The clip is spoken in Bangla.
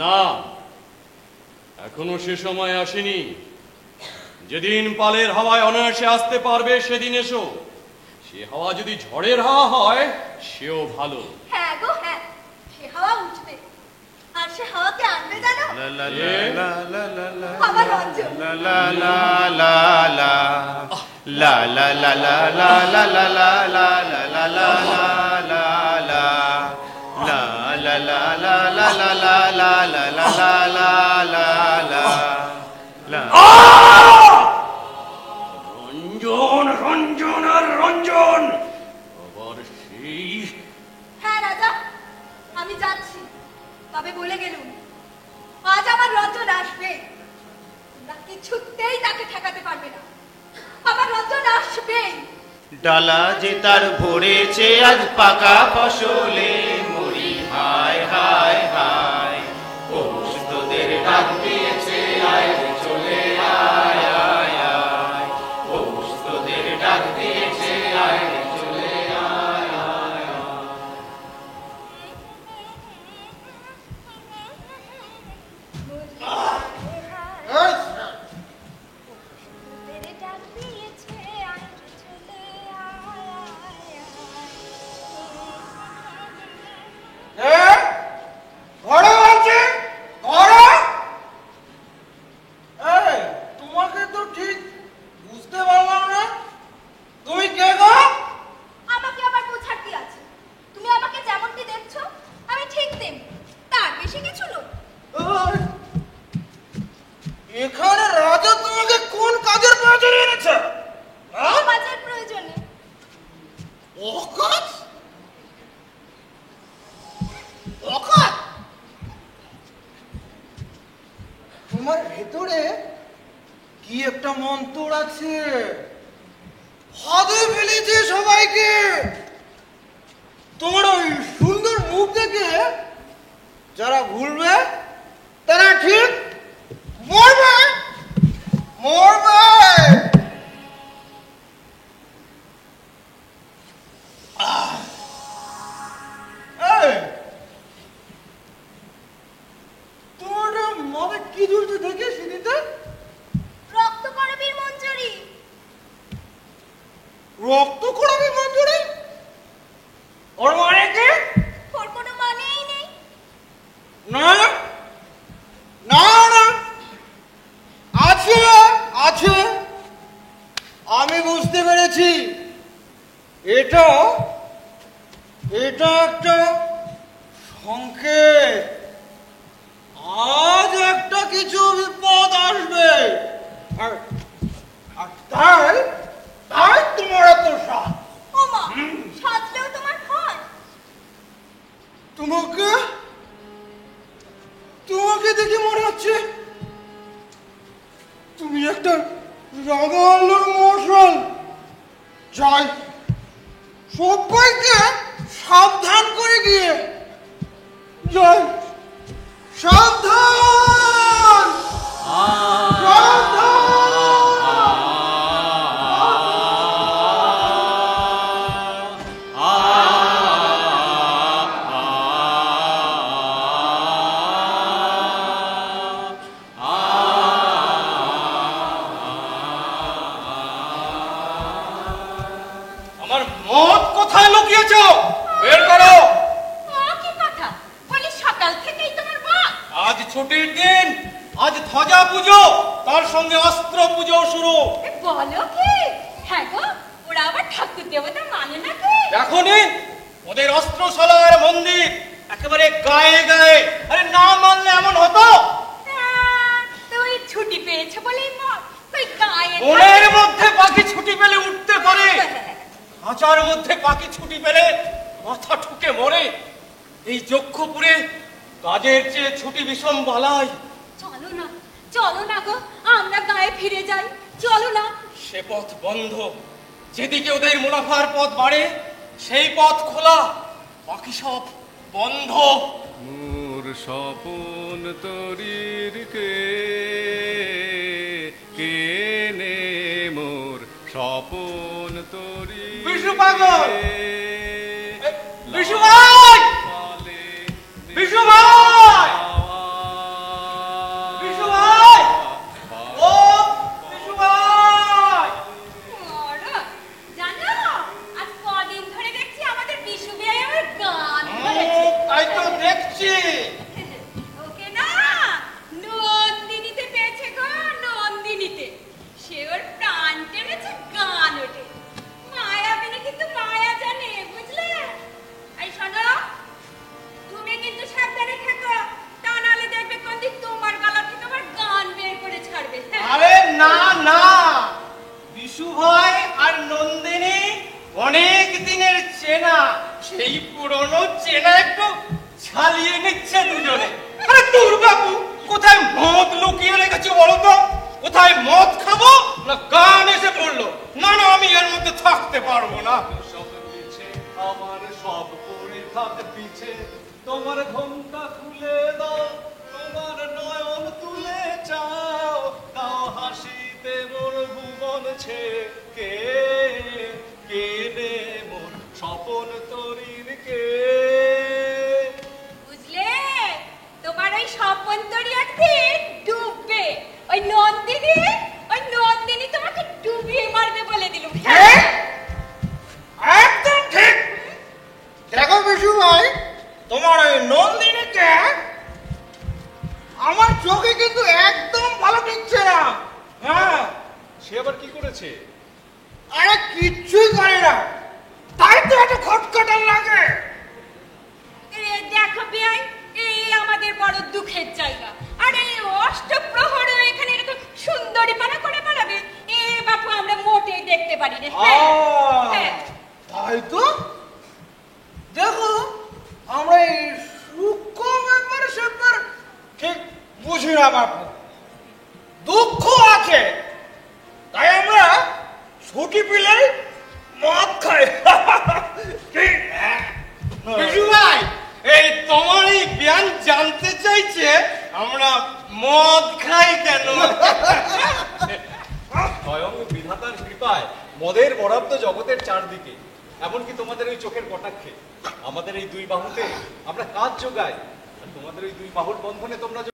না, এখনো সে সময় আসেনি। যেদিন পালের হাওয়ায় অনায়াসে আসতে পারবে সেদিন এসো। সে হাওয়া যদি ঝড়ের হাওয়া হয় সেও ভালো। হ্যাঁ গো হ্যাঁ, সে হাওয়া উঠবে। আর সে হাওয়াকে আনবে জানো? আমার রঞ্জন। রঞ্জন রঞ্জন আর রঞ্জন, আবার সেই। হ্যাঁ রাজা, আমি যাচ্ছি, তবে বলে গেলুম আজ আমার রঞ্জন আসবে। তোমরা কিছুতেই তাকে ঠেকাতে পারবে না। আমার রঞ্জন আসবে। ডালা যে তার ভরেছে আজ পাকা ফসলে, মরি হায় হায় হায়। পৌষ তোদের ডাক দিয়েছে আয় রে চলে আয় আয় আয়। পৌষ তোদের ডাক দিয়েছে আয় রে চলে আয় আয় আয়। তোমাকে তো ঠিক বুঝতে পারলাম না, তুমি কে গো? আমাকে আবার বোঝার কি আছে? তুমি আমাকে যেমনটি দেখছো আমি ঠিক তেমনি, তার বেশি কিছু নয়। এখানে রাজা তোমাকে কোন কাজের প্রয়োজনে এনেছে? কাজের প্রয়োজনে। অকাজ? অকাজ? তোমার ভেতরে কি একটা মন্তর আছে, ফাঁদে ফেলেছে সবাইকে। তোমার ওই সুন্দর মুখ দেখে যারা ভুলবে তারা ঠিক মরবে মরবে। তোমার মাথায় কি ঝুলছে দেখে সিঁড়িতে? রক্ত করবীর মঞ্জুরি। রক্ত করাবি মঞ্জুরি? ওর মানে কি? ওর কোনো মানেই নেই। না না না, আছে আছে, আমি বুঝতে পেরেছি। এটা এটা একটা সংকেত। আজ একটা কিছু বিপদ আসবে, আর আর তাই তাই তোমার এত সাথ। ও মা, সাজলেও তোমার ভয়? তোমাকে তোমাকে দেখে মনে হচ্ছে তুমি একটা রাঙা আলোর মশাল। যাই, সবাইকে সাবধান করে গিয়ে যাই। সাবধান সাবধান। আমার মদ কোথায় লুকিয়েছ? বের করো। কি কথা বলি, সকাল থেকেই তোমার বাপ? আজ ছুটির দিন, আজ ধ্বজা পুজো, তার সঙ্গে অস্ত্র পুজো শুরু। বলো কি? হ্যাঁ গো, ওরা আবার ঠাকুর দেবতা মানে নাকি? দেখোনি ওদের অস্ত্রশালার মন্দির একেবারে গায়ে গায়ে। আরে না মানলে এমন হতো? তুই ছুটি পেয়েছে বলেই মত তুই গায়ে মনের মধ্যে পাখি ছুটি পেলে উঠতে পারে, খাঁচার মধ্যে পাখি ছুটি পেলে মাথা ঠুকে মরে। এই যক্ষপুরে কাজের চেয়ে ছুটি বিষম বালাই। চলো না গো, আমরা গায়ে ফিরে যাই, চলো না। সে পথ বন্ধ, যেদিকে ওদের মুনাফার পথ বাড়ে সেই পথ খোলা, বাকি সব বন্ধ। মোর স্বপন তরির কেনে মোর স্বপন তরি। বিশু পাগল, বিশু ভাই, বিশু ভাই। সেই পুরনো চেনা একটু ছালিয়ে নিচ্ছে দুজনে। আরে তোর বাবু কোথায় মদ লুকিয়ে রেখেছো বলো তো? কোথায় মদ খাবো না গান এসে পড়লো? না না, আমি এর মধ্যে থাকতে পারবো না। সব পিছে আমার সব পড়ে থাক পিছে, তোমার ঘোমটা খুলে দাও, তোমার নয়ন তুলে চাও, তাও হাসিতে মোর ভুবন ছে কে নে মোর স্বপন তরির কে। বুঝলে, তোমার ওই স্বপন তরি একদিন ডুববে। ওই নন্দিনী তোমাকে ডুবিয়ে মারবে বলে দিলুম। একদম ঠিক। দেখো বিশু ভাই, তোমার ওই নন্দিনীকে আমার চোখে কিন্তু একদম ভালো টিকছে না। হ্যাঁ, সে আবার কি করেছে? আরে কিচ্ছুই করে না, তাই তো এত খটখটাল লাগে। দেখো বিয়াই, এই আমাদের বড় দুঃখের জায়গা। আর এই অষ্টপ্রহর এখানে এরকম সুন্দরী পানা করে বেড়াবে, এ বাপু আমরা মোটেই দেখতে পারি না। হ্যাঁ, তাই তো দেখো, আমরা এই সূক্ষ্ম ব্যাপার স্যাপার ঠিক বুঝি না বাপু। দুঃখ আছে তাই আমরা ছুটি পেলেই মদ খাই। ঠিক? বিশু ভাই, এই তোমার এই জ্ঞান জানতে চাইছে আমরা মদ খাই কেন? স্বয়ং বিধাতার কৃপায় মদের বরাদ্দ জগতের চারদিকে, এমনকি তোমাদের ওই চোখের কটাক্ষে আমাদের এই দুই বাহুতে আমরা কাজ যোগাই। আর তোমাদের ওই দুই বাহুর বন্ধনে তোমরা